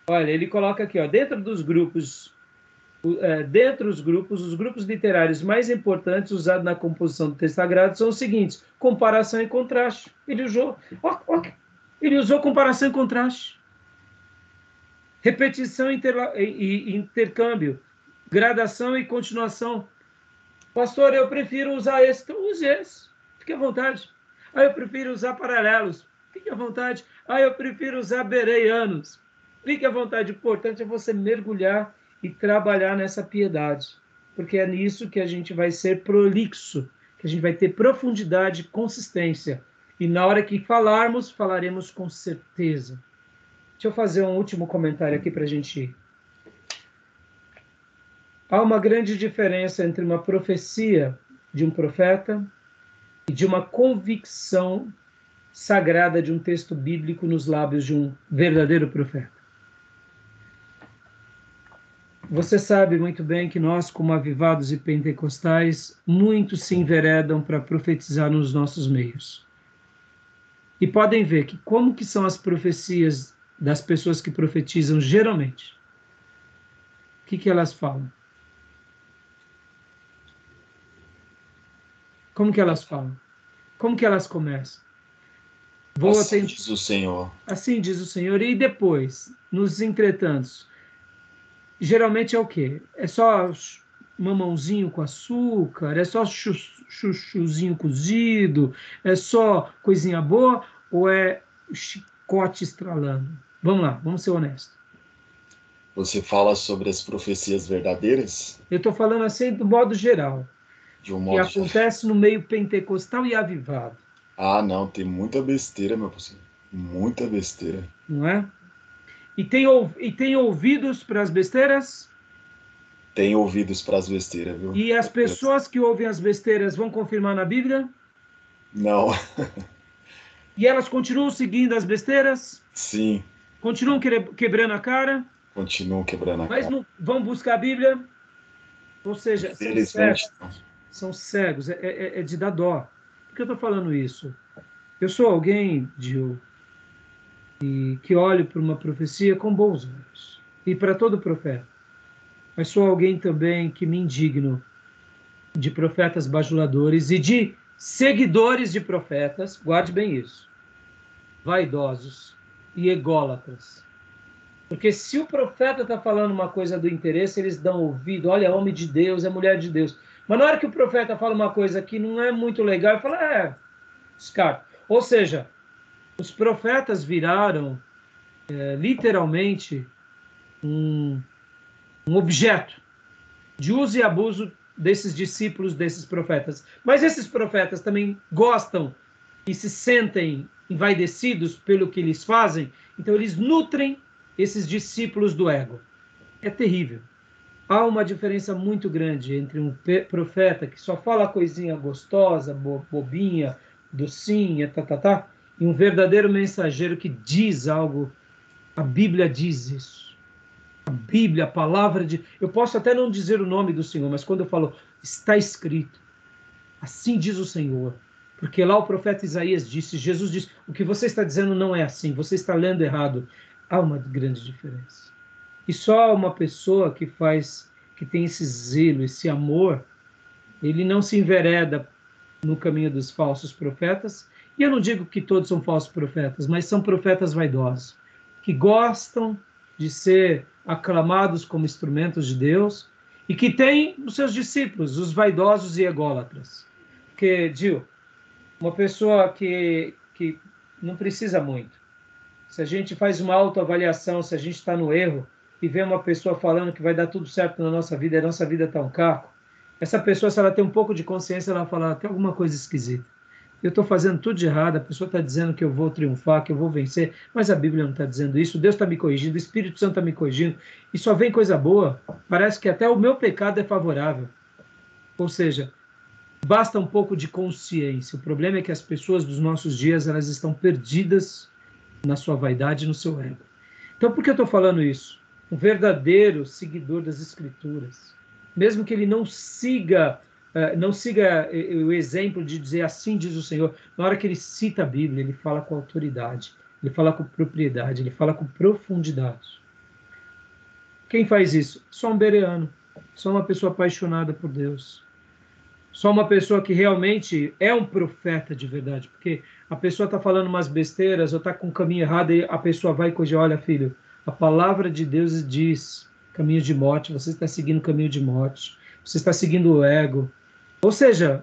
Olha, ele coloca aqui, ó, dentro dos grupos, os grupos literários mais importantes usados na composição do texto sagrado são os seguintes: comparação e contraste. Ele usou comparação e contraste. Repetição e intercâmbio, gradação e continuação. Pastor, eu prefiro usar esse. Então use esse. Fique à vontade. Eu prefiro usar paralelos. Fique à vontade. Eu prefiro usar bereianos. Fique à vontade. O importante é você mergulhar e trabalhar nessa piedade. Porque é nisso que a gente vai ser prolixo, que a gente vai ter profundidade e consistência. E na hora que falarmos, falaremos com certeza. Deixa eu fazer um último comentário aqui para a gente ir. Há uma grande diferença entre uma profecia de um profeta e de uma convicção sagrada de um texto bíblico nos lábios de um verdadeiro profeta. Você sabe muito bem que nós, como avivados e pentecostais, muitos se enveredam para profetizar nos nossos meios. E podem ver que como que são as profecias das pessoas que profetizam geralmente. O que que elas falam? Como que elas falam? Como que elas começam? Assim diz o Senhor. Assim diz o Senhor. E depois, nos entretantos, geralmente é o quê? É só mamãozinho com açúcar? É só chuchuzinho cozido? É só coisinha boa? Ou é chicote estralando? Vamos lá, vamos ser honestos. Você fala sobre as profecias verdadeiras? Eu estou falando assim do modo geral, De um que modo geral. acontece no meio pentecostal e avivado, Ah, não, tem muita besteira, meu parceiro. Muita besteira. não é? E tem ouvidos para as besteiras? Tem ouvidos para as besteiras, viu? E as pessoas que ouvem as besteiras vão confirmar na Bíblia? Não. E elas continuam seguindo as besteiras? Sim, Continuam quebrando a cara? continuam quebrando a Mas cara. não vão buscar a Bíblia? Ou seja, são Infelizmente, cegos. não. São cegos. É de dar dó. Por que eu estou falando isso? Eu sou alguém, Gil, que olho para uma profecia com bons olhos. E para todo profeta. Mas sou alguém também que me indigno de profetas bajuladores e de seguidores de profetas, guarde bem isso, vaidosos e ególatras. Porque se o profeta está falando uma coisa do interesse, eles dão ouvido, olha, é homem de Deus, é mulher de Deus. Mas na hora que o profeta fala uma coisa que não é muito legal, ele fala, descarta. Ou seja, os profetas viraram literalmente um, um objeto de uso e abuso desses discípulos, desses profetas. Mas esses profetas também gostam e se sentem envaidecidos pelo que eles fazem, então eles nutrem esses discípulos do ego. É terrível. Há uma diferença muito grande entre um profeta que só fala coisinha gostosa, bobinha, docinha, e um verdadeiro mensageiro que diz algo. A Bíblia diz isso. A Bíblia, a palavra de... Eu posso até não dizer o nome do Senhor, mas quando eu falo, está escrito, assim diz o Senhor. Porque lá o profeta Isaías disse, Jesus disse, o que você está dizendo não é assim, você está lendo errado. Há uma grande diferença. E só uma pessoa que tem esse zelo, esse amor, ele não se envereda no caminho dos falsos profetas. E eu não digo que todos são falsos profetas, mas são profetas vaidosos, que gostam de ser aclamados como instrumentos de Deus e que têm os seus discípulos, os vaidosos e ególatras. Porque, Gil, uma pessoa que não precisa muito. Se a gente faz uma autoavaliação, se a gente está no erro e vê uma pessoa falando que vai dar tudo certo na nossa vida e a nossa vida está um caco, essa pessoa, se ela tem um pouco de consciência, ela fala, tem alguma coisa esquisita. Eu estou fazendo tudo de errado, a pessoa está dizendo que eu vou triunfar, que eu vou vencer, mas a Bíblia não está dizendo isso, Deus está me corrigindo, o Espírito Santo está me corrigindo, e só vem coisa boa. Parece que até o meu pecado é favorável. Ou seja, basta um pouco de consciência. O problema é que as pessoas dos nossos dias, elas estão perdidas na sua vaidade e no seu ego. Então, por que eu estou falando isso? Um verdadeiro seguidor das Escrituras, mesmo que ele não siga o exemplo de dizer assim diz o Senhor, na hora que ele cita a Bíblia, ele fala com autoridade, ele fala com propriedade, ele fala com profundidade. Quem faz isso? Só um bereano, só uma pessoa apaixonada por Deus. Só uma pessoa que realmente é um profeta de verdade, porque a pessoa está falando umas besteiras ou está com o caminho errado e a pessoa vai e corrigir, olha, filho, a palavra de Deus diz caminho de morte, você está seguindo o caminho de morte, você está seguindo o ego. Ou seja,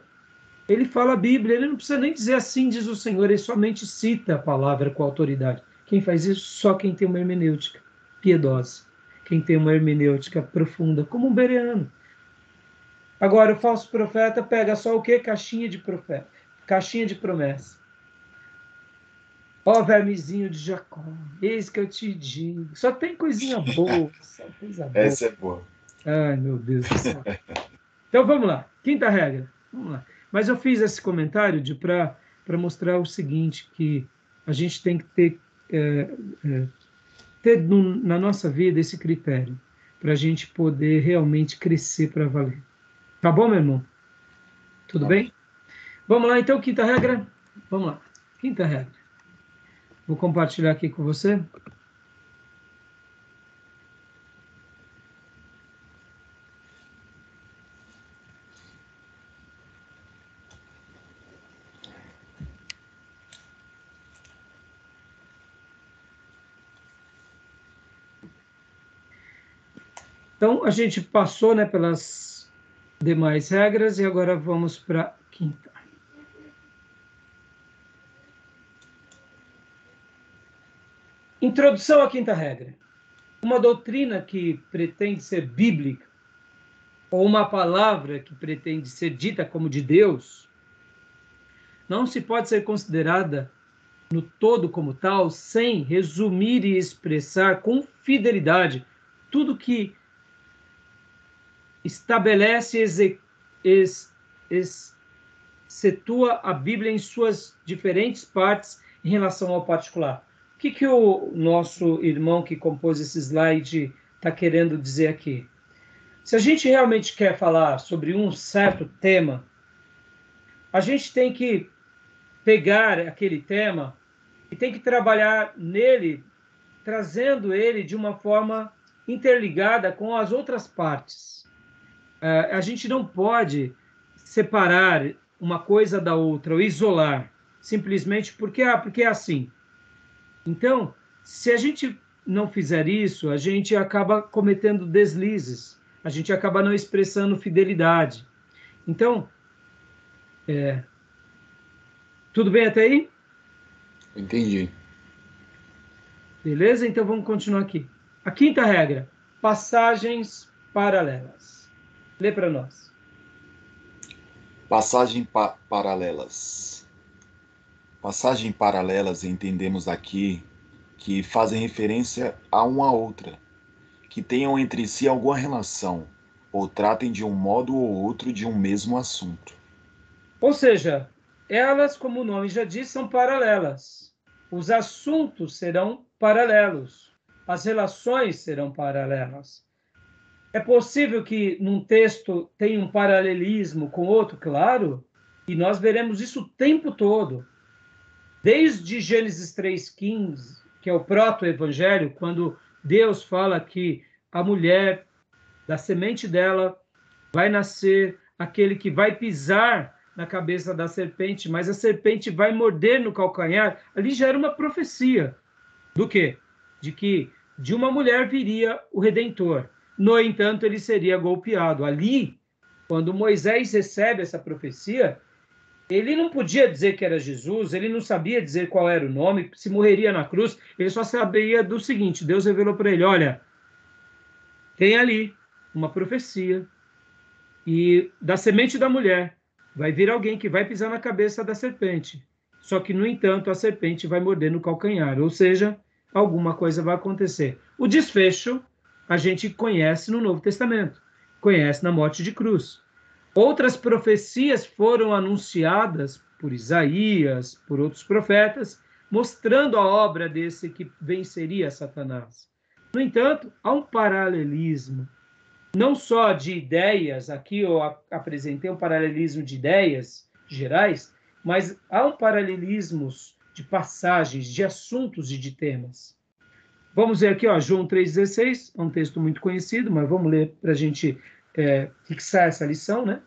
ele fala a Bíblia, ele não precisa nem dizer assim, diz o Senhor, ele somente cita a palavra com autoridade. Quem faz isso? Só quem tem uma hermenêutica piedosa, quem tem uma hermenêutica profunda, como um bereano. Agora, o falso profeta pega só o quê? Caixinha de profeta, caixinha de promessa. Ó vermezinho de Jacó, eis que eu te digo. Só tem coisinha boa, só coisa boa. Essa é boa. Ai, meu Deus do céu. Então, vamos lá. Quinta regra. Vamos lá. Mas eu fiz esse comentário para mostrar o seguinte, que a gente tem que ter na nossa vida esse critério. para a gente poder realmente crescer para valer. Tá bom, meu irmão? Tudo bem? Vamos lá, então, quinta regra? Vamos lá. Quinta regra. Vou compartilhar aqui com você. Então, a gente passou, né, pelas demais regras e agora vamos para a quinta. Introdução à quinta regra. Uma doutrina que pretende ser bíblica, ou uma palavra que pretende ser dita como de Deus, não se pode ser considerada no todo como tal, sem resumir e expressar com fidelidade tudo que estabelece e excetua a Bíblia em suas diferentes partes em relação ao particular. O que o nosso irmão que compôs esse slide está querendo dizer aqui? Se a gente realmente quer falar sobre um certo tema, a gente tem que pegar aquele tema e tem que trabalhar nele, trazendo ele de uma forma interligada com as outras partes. A gente não pode separar uma coisa da outra ou isolar, simplesmente porque é assim. Então, se a gente não fizer isso, a gente acaba cometendo deslizes, a gente acaba não expressando fidelidade. Então, tudo bem até aí? Entendi. Beleza? Então vamos continuar aqui. A quinta regra, passagens paralelas. Lê para nós. Paralelas. Passagem paralelas entendemos aqui que fazem referência a uma outra, que tenham entre si alguma relação, ou tratem de um modo ou outro de um mesmo assunto. Ou seja, elas, como o nome já diz, são paralelas. Os assuntos serão paralelos. As relações serão paralelas. É possível que num texto tenha um paralelismo com outro, claro, e nós veremos isso o tempo todo. Desde Gênesis 3,15, que é o proto-evangelho, quando Deus fala que a mulher, da semente dela, vai nascer aquele que vai pisar na cabeça da serpente, mas a serpente vai morder no calcanhar, ali já era uma profecia. Do quê? De que de uma mulher viria o Redentor. No entanto, ele seria golpeado. Ali, quando Moisés recebe essa profecia, ele não podia dizer que era Jesus, ele não sabia dizer qual era o nome, se morreria na cruz, ele só sabia do seguinte, Deus revelou para ele, olha, tem ali uma profecia, e da semente da mulher vai vir alguém que vai pisar na cabeça da serpente. Só que, no entanto, a serpente vai morder no calcanhar, ou seja, alguma coisa vai acontecer. O desfecho a gente conhece no Novo Testamento, conhece na morte de cruz. Outras profecias foram anunciadas por Isaías, por outros profetas, mostrando a obra desse que venceria Satanás. No entanto, há um paralelismo, não só de ideias, aqui eu apresentei um paralelismo de ideias gerais, mas há um paralelismo de passagens, de assuntos e de temas. Vamos ver aqui, ó, João 3,16, é um texto muito conhecido, mas vamos ler para a gente fixar essa lição, né?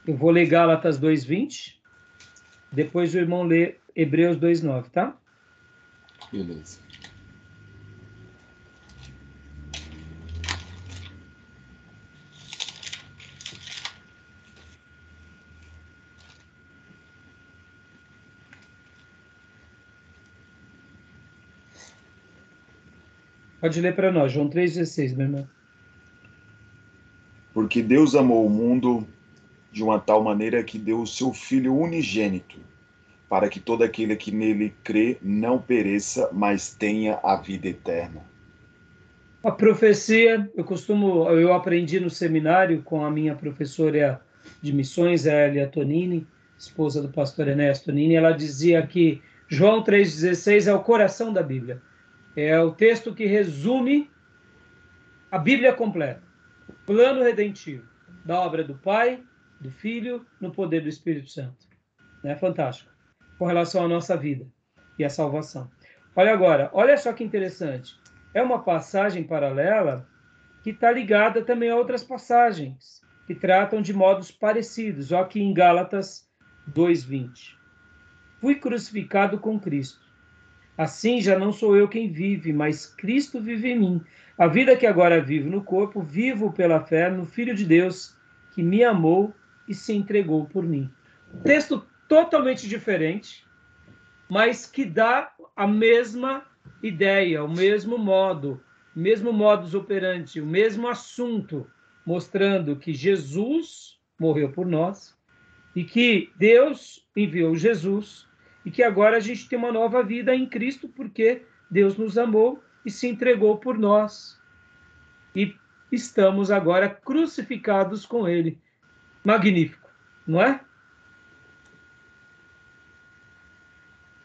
Eu vou ler Gálatas 2,20, depois o irmão lê Hebreus 2,9, tá? Beleza. Pode ler para nós, João 3,16, meu irmão. Porque Deus amou o mundo de uma tal maneira que deu o seu Filho unigênito, para que todo aquele que nele crê não pereça, mas tenha a vida eterna. A profecia, eu aprendi no seminário com a minha professora de missões, a Elia Tonini, esposa do pastor Enéas Tonini, ela dizia que João 3,16 é o coração da Bíblia. É o texto que resume a Bíblia completa. O plano redentivo da obra do Pai, do Filho, no poder do Espírito Santo. É fantástico. Com relação à nossa vida e à salvação. Olha agora, olha só que interessante. É uma passagem paralela que está ligada também a outras passagens que tratam de modos parecidos. Ó, aqui em Gálatas 2:20. Fui crucificado com Cristo. Assim já não sou eu quem vive, mas Cristo vive em mim. A vida que agora vivo no corpo, vivo pela fé no Filho de Deus, que me amou e se entregou por mim. Texto totalmente diferente, mas que dá a mesma ideia, o mesmo modo, o mesmo modus operandi, o mesmo assunto, mostrando que Jesus morreu por nós e que Deus enviou Jesus e que agora a gente tem uma nova vida em Cristo porque Deus nos amou e se entregou por nós. E estamos agora crucificados com Ele. Magnífico, não é?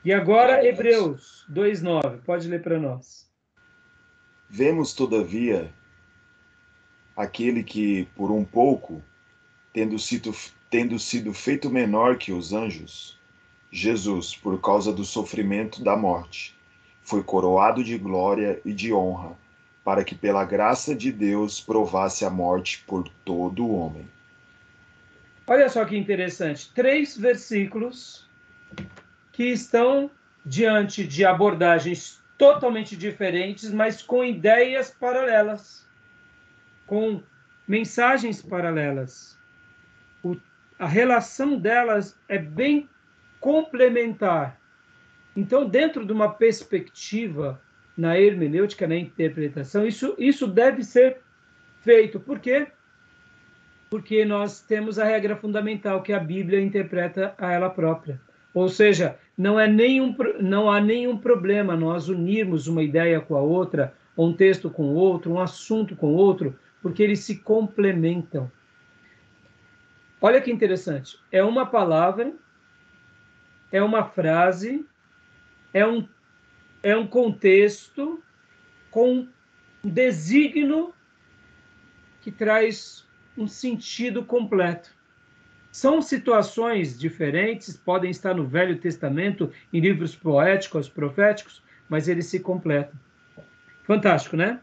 E agora, Hebreus 2:9, pode ler para nós. Vemos, todavia, aquele que, por um pouco, tendo sido feito menor que os anjos, Jesus, por causa do sofrimento da morte, foi coroado de glória e de honra, para que pela graça de Deus provasse a morte por todo o homem. Olha só que interessante, 3 versículos que estão diante de abordagens totalmente diferentes, mas com ideias paralelas, com mensagens paralelas. A relação delas é bem complementar. Então, dentro de uma perspectiva na hermenêutica, na interpretação, isso deve ser feito. Por quê? Porque nós temos a regra fundamental que a Bíblia interpreta a ela própria. Ou seja, não há nenhum problema nós unirmos uma ideia com a outra, um texto com o outro, um assunto com o outro, porque eles se complementam. Olha que interessante. É uma palavra, é uma frase, é um contexto com um desígnio que traz um sentido completo. São situações diferentes, podem estar no Velho Testamento, em livros poéticos, proféticos, mas eles se completam. Fantástico, né?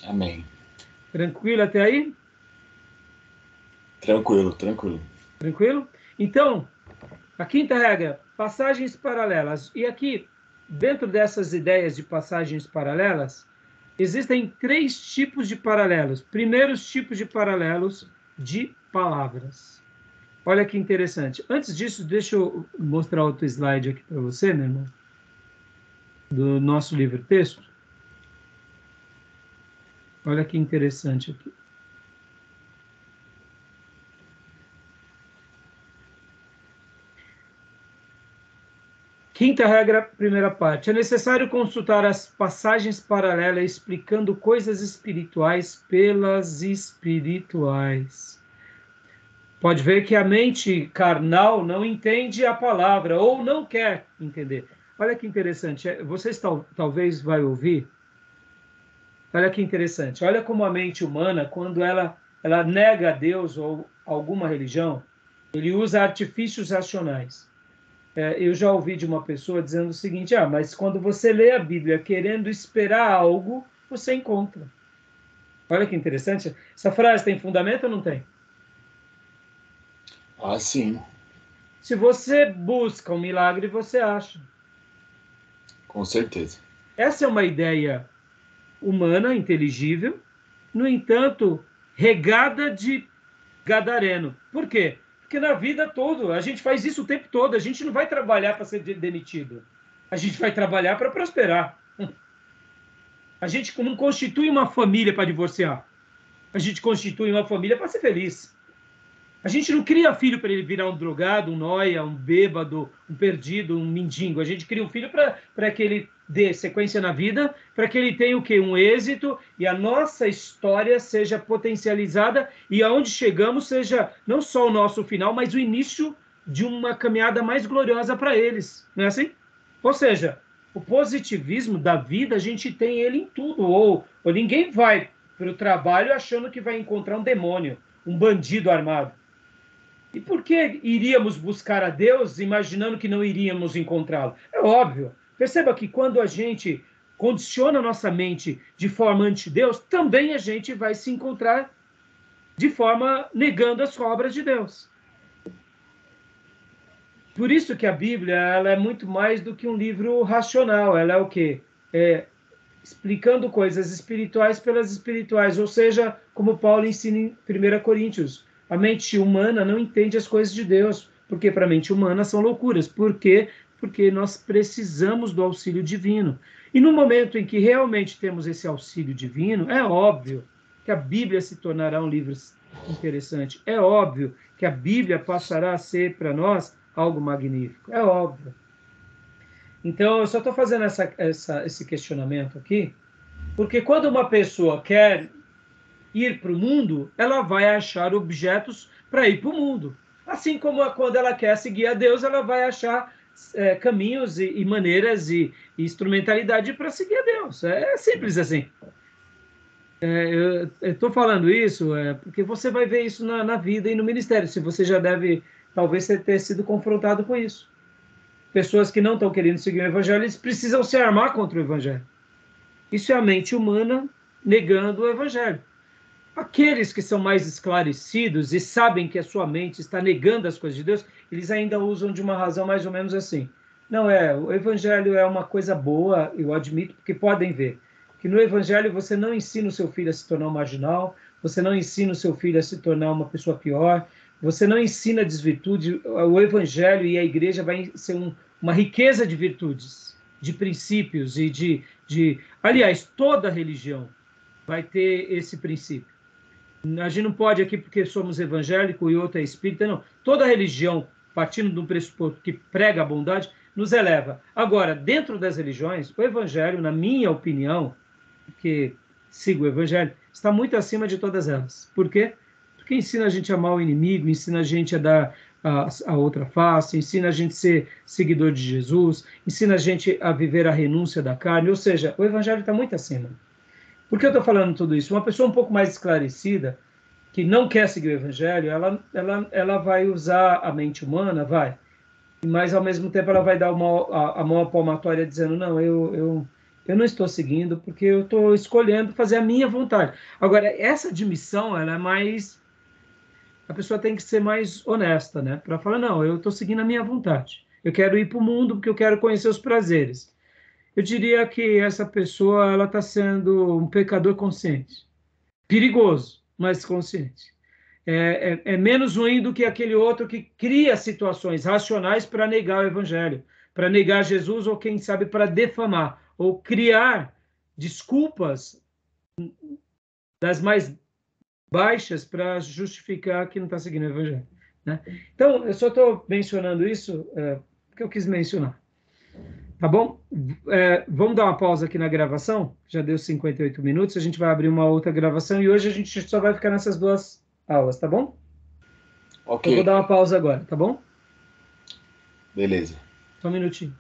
Amém. Tranquilo até aí? Tranquilo, tranquilo. Tranquilo? Então, a quinta regra, passagens paralelas. E aqui, dentro dessas ideias de passagens paralelas, existem 3 tipos de paralelos. Primeiros tipos de paralelos de palavras. Olha que interessante. Antes disso, deixa eu mostrar outro slide aqui para você, meu irmão, do nosso livro-texto. Olha que interessante aqui. Quinta regra, primeira parte. É necessário consultar as passagens paralelas explicando coisas espirituais pelas espirituais. Pode ver que a mente carnal não entende a palavra ou não quer entender. Olha que interessante. Vocês talvez vai ouvir. Olha que interessante. Olha como a mente humana, quando ela nega a Deus ou alguma religião, ele usa artifícios racionais. Eu já ouvi de uma pessoa dizendo o seguinte, mas quando você lê a Bíblia querendo esperar algo, você encontra. Olha que interessante. Essa frase tem fundamento ou não tem? Ah, sim. Se você busca um milagre, você acha. Com certeza. Essa é uma ideia humana, inteligível, no entanto, regada de gadareno. Por quê? Porque na vida toda, a gente faz isso o tempo todo. A gente não vai trabalhar para ser demitido. A gente vai trabalhar para prosperar. A gente não constitui uma família para divorciar. A gente constitui uma família para ser feliz. A gente não cria filho para ele virar um drogado, um nóia, um bêbado, um perdido, um mendigo. A gente cria um filho para que ele dê sequência na vida, para que ele tenha o quê? Um êxito e a nossa história seja potencializada e aonde chegamos seja não só o nosso final, mas o início de uma caminhada mais gloriosa para eles. Não é assim? Ou seja, O positivismo da vida, a gente tem ele em tudo. Ou ninguém vai para o trabalho achando que vai encontrar um demônio, um bandido armado. E por que iríamos buscar a Deus imaginando que não iríamos encontrá-lo? É óbvio. Perceba que quando a gente condiciona a nossa mente de forma anti-Deus, também a gente vai se encontrar de forma negando as obras de Deus. Por isso que a Bíblia ela é muito mais do que um livro racional. Ela é o quê? Explicando coisas espirituais pelas espirituais. Ou seja, como Paulo ensina em 1 Coríntios, a mente humana não entende as coisas de Deus, porque para a mente humana são loucuras. Por quê? Porque nós precisamos do auxílio divino. E no momento em que realmente temos esse auxílio divino, é óbvio que a Bíblia se tornará um livro interessante. É óbvio que a Bíblia passará a ser para nós algo magnífico. É óbvio. Então, eu só estou fazendo esse questionamento aqui, porque quando uma pessoa quer ir para o mundo, ela vai achar objetos para ir para o mundo. Assim como quando ela quer seguir a Deus, ela vai achar caminhos e maneiras e instrumentalidade para seguir a Deus. É simples assim. Eu estou falando isso porque você vai ver isso na vida e no ministério. Se você já deve, talvez, ter sido confrontado com isso. Pessoas que não estão querendo seguir o evangelho, eles precisam se armar contra o evangelho. Isso é a mente humana negando o evangelho. Aqueles que são mais esclarecidos e sabem que a sua mente está negando as coisas de Deus, eles ainda usam de uma razão mais ou menos assim. Não o evangelho é uma coisa boa, eu admito, porque podem ver que no evangelho você não ensina o seu filho a se tornar um marginal, você não ensina o seu filho a se tornar uma pessoa pior, você não ensina desvirtude. O evangelho e a igreja vai ser uma riqueza de virtudes, de princípios e aliás, toda religião vai ter esse princípio. A gente não pode aqui porque somos evangélico e outro é espírita, não. Toda religião, partindo de um pressuposto que prega a bondade, nos eleva. Agora, dentro das religiões, o evangelho, na minha opinião, que sigo o evangelho, está muito acima de todas elas. Por quê? Porque ensina a gente a amar o inimigo, ensina a gente a dar a outra face, ensina a gente a ser seguidor de Jesus, ensina a gente a viver a renúncia da carne, ou seja, o evangelho está muito acima. Por que eu estou falando tudo isso? Uma pessoa um pouco mais esclarecida, que não quer seguir o evangelho, ela vai usar a mente humana, vai, mas ao mesmo tempo ela vai dar a mão palmatória dizendo, não, eu não estou seguindo porque eu estou escolhendo fazer a minha vontade. Agora, essa admissão, ela é mais... A pessoa tem que ser mais honesta, né? Para falar, não, eu estou seguindo a minha vontade. Eu quero ir para o mundo porque eu quero conhecer os prazeres. Eu diria que essa pessoa ela está sendo um pecador consciente. Perigoso, mas consciente. É menos ruim do que aquele outro que cria situações racionais para negar o evangelho, para negar Jesus ou, quem sabe, para defamar, ou criar desculpas das mais baixas para justificar que não está seguindo o evangelho. Né? Então, eu só estou mencionando isso porque eu quis mencionar. Tá bom? Vamos dar uma pausa aqui na gravação? Já deu 58 minutos, a gente vai abrir uma outra gravação e hoje a gente só vai ficar nessas duas aulas, tá bom? Ok. Eu vou dar uma pausa agora, tá bom? Beleza. Só um minutinho.